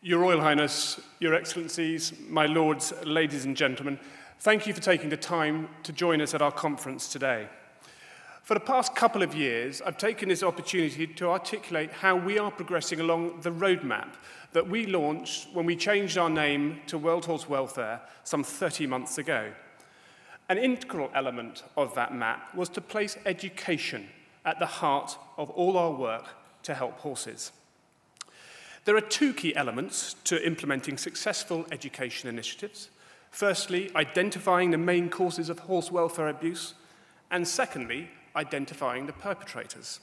Your Royal Highness, Your Excellencies, my lords, ladies and gentlemen, thank you for taking the time to join us at our conference today. For the past couple of years, I've taken this opportunity to articulate how we are progressing along the roadmap that we launched when we changed our name to World Horse Welfare some 30 months ago. An integral element of that map was to place education at the heart of all our work to help horses. There are two key elements to implementing successful education initiatives. Firstly, identifying the main causes of horse welfare abuse, and secondly, identifying the perpetrators.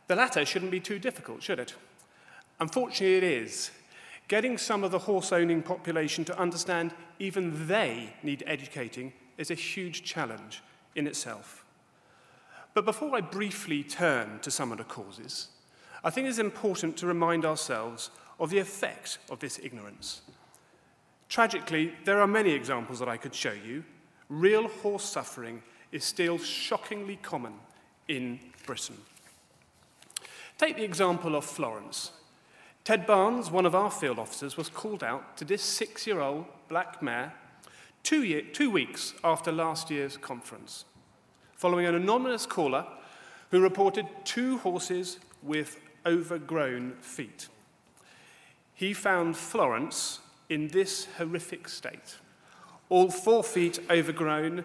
The latter shouldn't be too difficult, should it? Unfortunately, it is. Getting some of the horse-owning population to understand even they need educating is a huge challenge in itself. But before I briefly turn to some of the causes, I think it's important to remind ourselves of the effect of this ignorance. Tragically, there are many examples that I could show you. Real horse suffering is still shockingly common in Britain. Take the example of Florence. Ted Barnes, one of our field officers, was called out to this 6-year-old black mare 2 weeks after last year's conference, following an anonymous caller who reported 2 horses with overgrown feet. He found Florence in this horrific state. All 4 feet overgrown,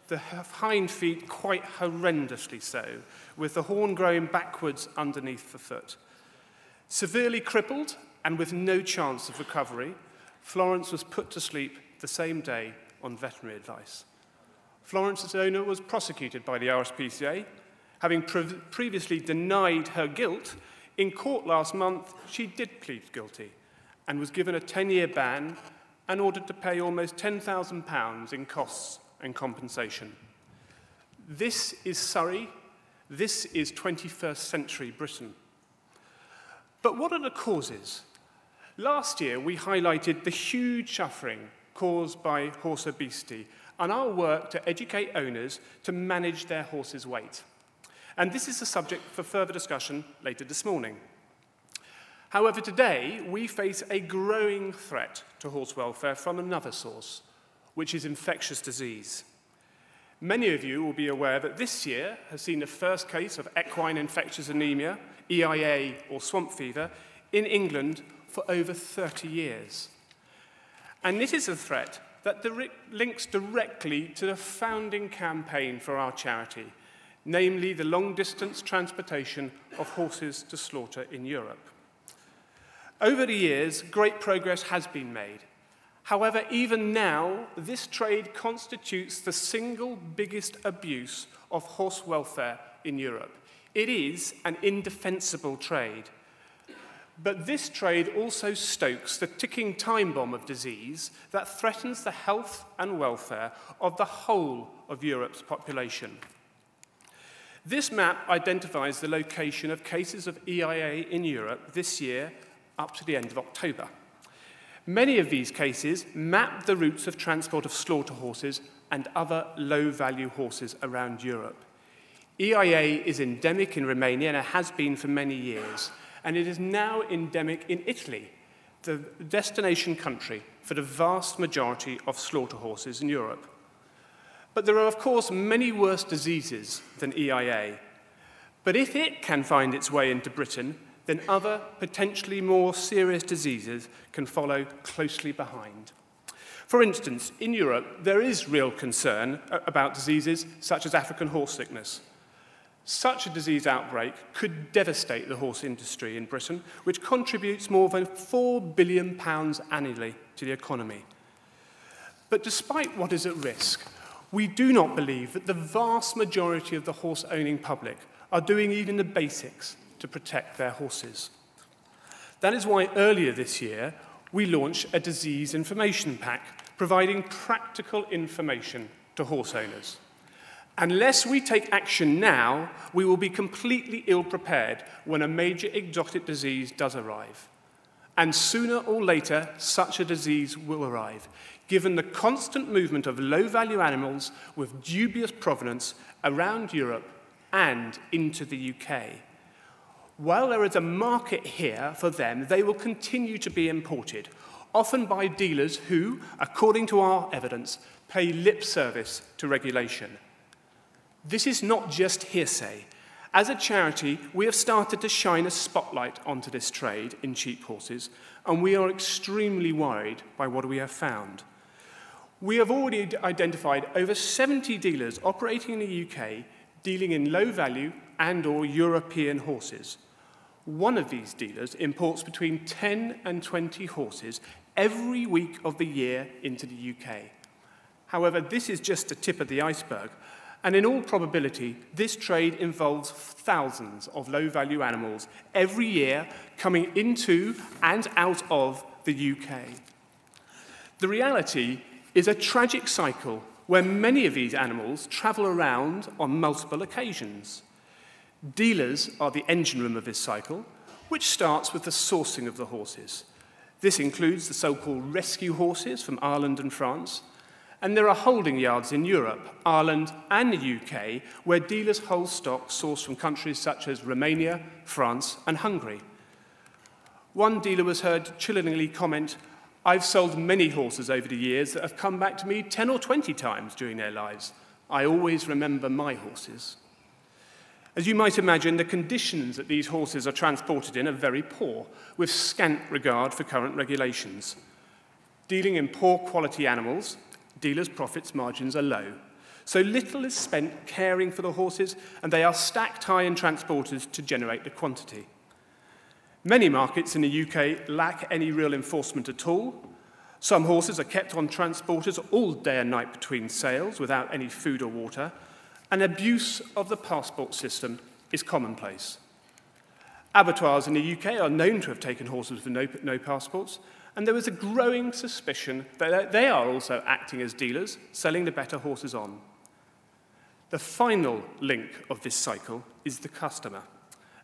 the hind feet quite horrendously so, with the horn growing backwards underneath the foot. Severely crippled and with no chance of recovery, Florence was put to sleep the same day on veterinary advice. Florence's owner was prosecuted by the RSPCA. Having previously denied her guilt, in court last month, she did plead guilty and was given a 10-year ban and ordered to pay almost £10,000 in costs and compensation. This is Surrey. This is 21st century Britain. But what are the causes? Last year, we highlighted the huge suffering caused by horse obesity and our work to educate owners to manage their horse's weight. And this is a subject for further discussion later this morning. However, today we face a growing threat to horse welfare from another source, which is infectious disease. Many of you will be aware that this year has seen the first case of equine infectious anemia, EIA or swamp fever, in England for over 30 years. And this is a threat that links directly to the founding campaign for our charity, namely the long-distance transportation of horses to slaughter in Europe. Over the years, great progress has been made. However, even now, this trade constitutes the single biggest abuse of horse welfare in Europe. It is an indefensible trade. But this trade also stokes the ticking time bomb of disease that threatens the health and welfare of the whole of Europe's population. This map identifies the location of cases of EIA in Europe this year up to the end of October. Many of these cases map the routes of transport of slaughter horses and other low-value horses around Europe. EIA is endemic in Romania and has been for many years, and it is now endemic in Italy, the destination country for the vast majority of slaughter horses in Europe. But there are, of course, many worse diseases than EIA. But if it can find its way into Britain, then other, potentially more serious diseases can follow closely behind. For instance, in Europe, there is real concern about diseases such as African horse sickness. Such a disease outbreak could devastate the horse industry in Britain, which contributes more than £4 billion annually to the economy. But despite what is at risk, we do not believe that the vast majority of the horse-owning public are doing even the basics to protect their horses. That is why earlier this year, we launched a disease information pack, providing practical information to horse owners. Unless we take action now, we will be completely ill-prepared when a major exotic disease does arrive. And sooner or later, such a disease will arrive, given the constant movement of low-value animals with dubious provenance around Europe and into the UK. While there is a market here for them, they will continue to be imported, often by dealers who, according to our evidence, pay lip service to regulation. This is not just hearsay. As a charity, we have started to shine a spotlight onto this trade in cheap horses, and we are extremely worried by what we have found. We have already identified over 70 dealers operating in the UK dealing in low-value and/or European horses. One of these dealers imports between 10 and 20 horses every week of the year into the UK. However, this is just the tip of the iceberg, and in all probability, this trade involves thousands of low-value animals every year coming into and out of the UK. The reality is a tragic cycle where many of these animals travel around on multiple occasions. Dealers are the engine room of this cycle, which starts with the sourcing of the horses. This includes the so-called rescue horses from Ireland and France, and there are holding yards in Europe, Ireland, and the UK where dealers hold stock sourced from countries such as Romania, France, and Hungary. One dealer was heard chillingly comment, "I've sold many horses over the years that have come back to me 10 or 20 times during their lives. I always remember my horses." As you might imagine, the conditions that these horses are transported in are very poor, with scant regard for current regulations. Dealing in poor quality animals, dealers' profits margins are low. So little is spent caring for the horses, and they are stacked high in transporters to generate the quantity. Many markets in the UK lack any real enforcement at all. Some horses are kept on transporters all day and night between sales without any food or water, and abuse of the passport system is commonplace. Abattoirs in the UK are known to have taken horses with no passports, and there is a growing suspicion that they are also acting as dealers, selling the better horses on. The final link of this cycle is the customer,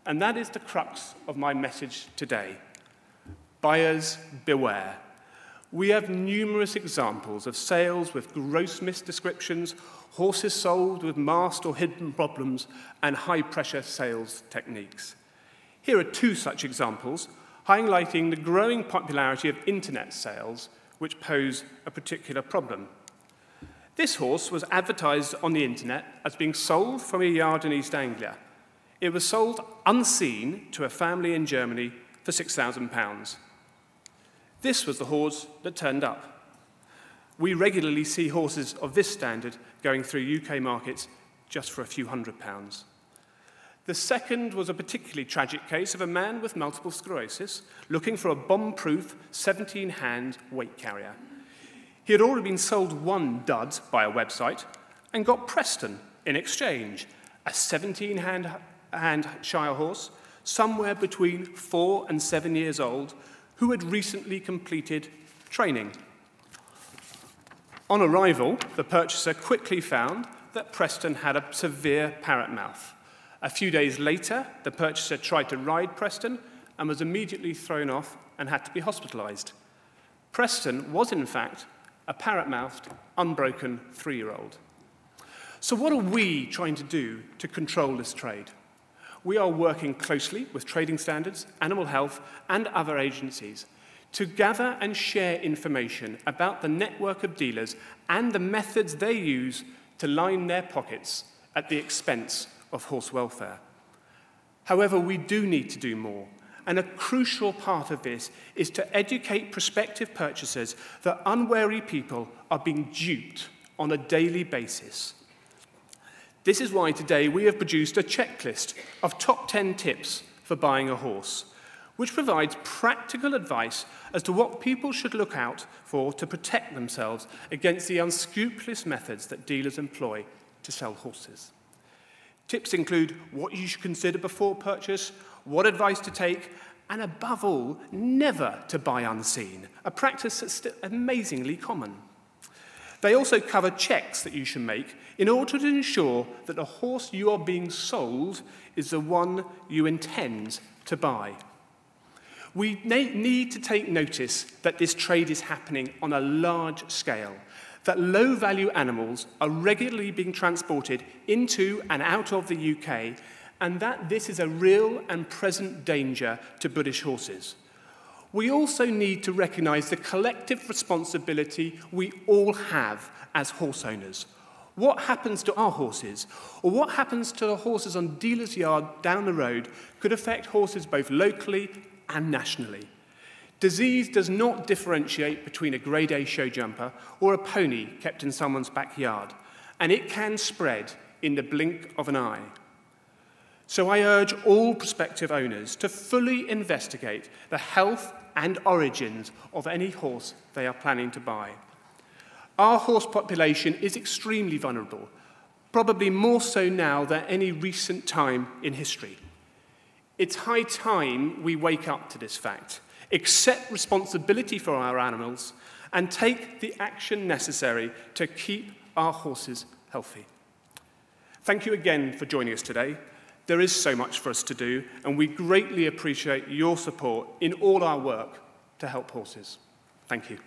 and that is the crux of my message today. Buyers beware. We have numerous examples of sales with gross misdescriptions, horses sold with masked or hidden problems, and high-pressure sales techniques. Here are two such examples, highlighting the growing popularity of internet sales, which pose a particular problem. This horse was advertised on the internet as being sold from a yard in East Anglia. It was sold unseen to a family in Germany for £6,000. This was the horse that turned up. We regularly see horses of this standard going through UK markets just for a few £100s. The second was a particularly tragic case of a man with multiple sclerosis looking for a bomb-proof 17-hand weight carrier. He had already been sold one dud by a website and got Preston in exchange, a 17-hand Shire horse, somewhere between 4 and 7 years old, who had recently completed training. On arrival, the purchaser quickly found that Preston had a severe parrot mouth. A few days later, the purchaser tried to ride Preston and was immediately thrown off and had to be hospitalised. Preston was, in fact, a parrot-mouthed, unbroken 3-year-old. So what are we trying to do to control this trade? We are working closely with trading standards, animal health, and other agencies to gather and share information about the network of dealers and the methods they use to line their pockets at the expense of horse welfare. However, we do need to do more, and a crucial part of this is to educate prospective purchasers that unwary people are being duped on a daily basis. This is why today we have produced a checklist of top 10 tips for buying a horse, which provides practical advice as to what people should look out for to protect themselves against the unscrupulous methods that dealers employ to sell horses. Tips include what you should consider before purchase, what advice to take, and above all, never to buy unseen, a practice that's still amazingly common. They also cover checks that you should make in order to ensure that the horse you are being sold is the one you intend to buy. We need to take notice that this trade is happening on a large scale, that low-value animals are regularly being transported into and out of the UK, and that this is a real and present danger to British horses. We also need to recognise the collective responsibility we all have as horse owners. What happens to our horses, or what happens to the horses on dealer's yard down the road, could affect horses both locally and nationally. Disease does not differentiate between a Grade A show jumper or a pony kept in someone's backyard, and it can spread in the blink of an eye. So I urge all prospective owners to fully investigate the health and origins of any horse they are planning to buy. Our horse population is extremely vulnerable, probably more so now than any recent time in history. It's high time we wake up to this fact, accept responsibility for our animals, and take the action necessary to keep our horses healthy. Thank you again for joining us today. There is so much for us to do, and we greatly appreciate your support in all our work to help horses. Thank you.